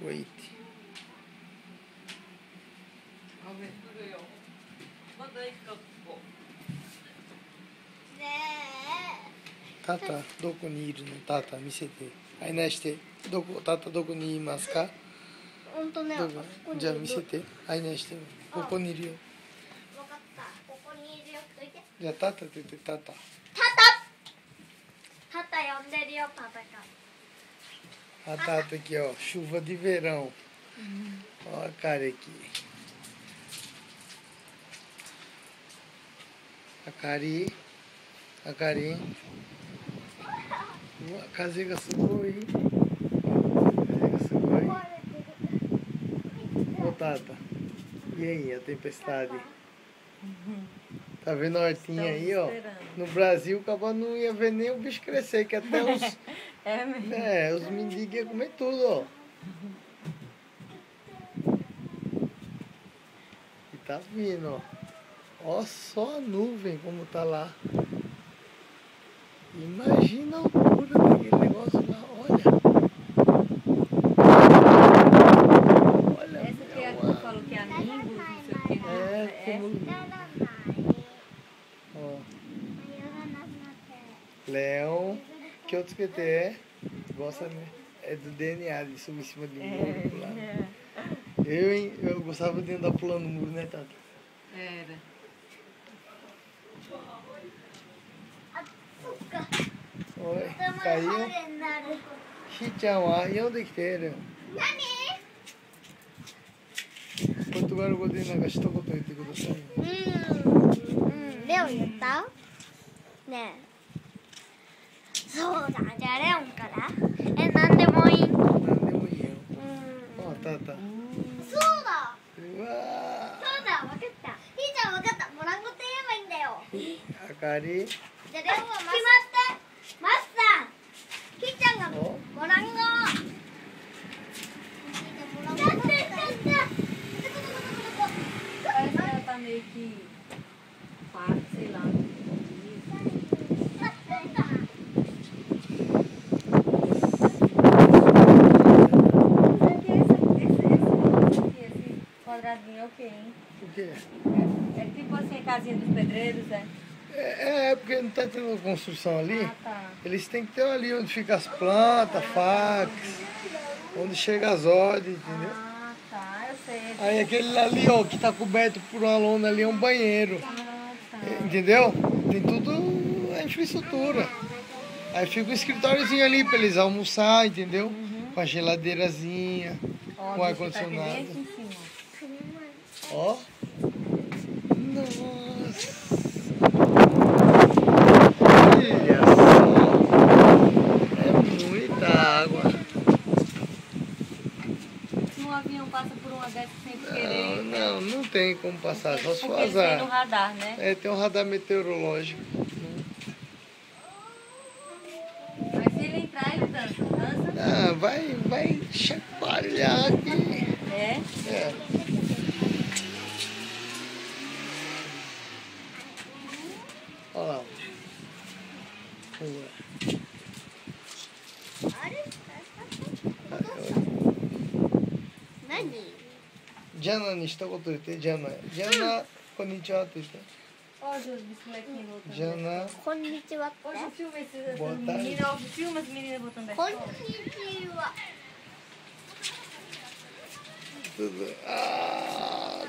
noite. Tata, どこにいるの？タタ、見せて。案内して。タタ、どこにいますか？本当ね。じゃあ見せて。案内して。ここにいるよ。わかった。ここにいるよ。どいて。じゃあタタって言って、タタ。タタ呼んでるよ、パパが。Tata aqui, ó, chuva de verão. Ó a cara aqui. A Cari. A Cari. うわ、風がすごい。風がすごい。Ô, Tata. E aí, a tempestade? Tá vendo a hortinha aí, ó? No Brasil, o cavalo não ia ver nem o bicho crescer, que até os... É mesmo? É, os mendigos iam comer tudo, ó. E tá vindo, ó. Ó só a nuvem como tá lá. Imagina a altura daquele negócio lá, olha. Olha, essa que é a que eu falo que é a Nimbus, não sei o que. É, como... Ó. Leão, que outros que tem é? Gosta, né? É do DNA de subir em cima de muro, pular. Eu gostava de andar pulando no muro, né, Tata? Era. Oi, caiu? Shi-chan wa yonde kiteru. Portugal語でなんか一言言ってください。レオン言ったねえ。そうだ、じゃあレオンから。なんでもいい。なんでもいいよ。あ、たった。そうだ。うわそうだ、わかった。ひーちゃんわかった。モランゴって言えばいいんだよ。ー。あかり。じゃあレオンは決まって。マスさん。ひーちゃんがモランゴ。Parece que ela tá meio que parte, sei lá. Esse quadradinho é o quê, hein? O quê? É tipo assim a casinha dos pedreiros, é? É, porque não tá tendo construção ali. Ah, tá. Eles têm que ter ali onde fica as plantas, fax, onde chega as ordens, entendeu? Ah, tá, eu sei. Aí aquele ali, ó, que tá coberto por uma lona ali é um banheiro. Ah, tá. Entendeu? Tem tudo a infraestrutura. Aí fica um escritóriozinho ali pra eles almoçar, entendeu? Com a geladeirazinha, com o ar-condicionado. Ó. Nossa. Olha só. É muita água. Se um avião passa por uma dessas sem querer... Não tem como passar, só se for porque eles têm no azar. radar, né? É, tem um radar meteorológico. Mas se ele entrar, ele dança. Ah, vai chacoalhar aqui. É? É. Olha lá. Ué. Jana に一言言って、ジャナ、こんにちはって言って。Olha as bicicletinhas voltando. Jana, こんにちはって。 Hoje filma essas Boa tarde. meninas, hoje filma as meninas voltando da こん escola. にちは。 tudo. Ah,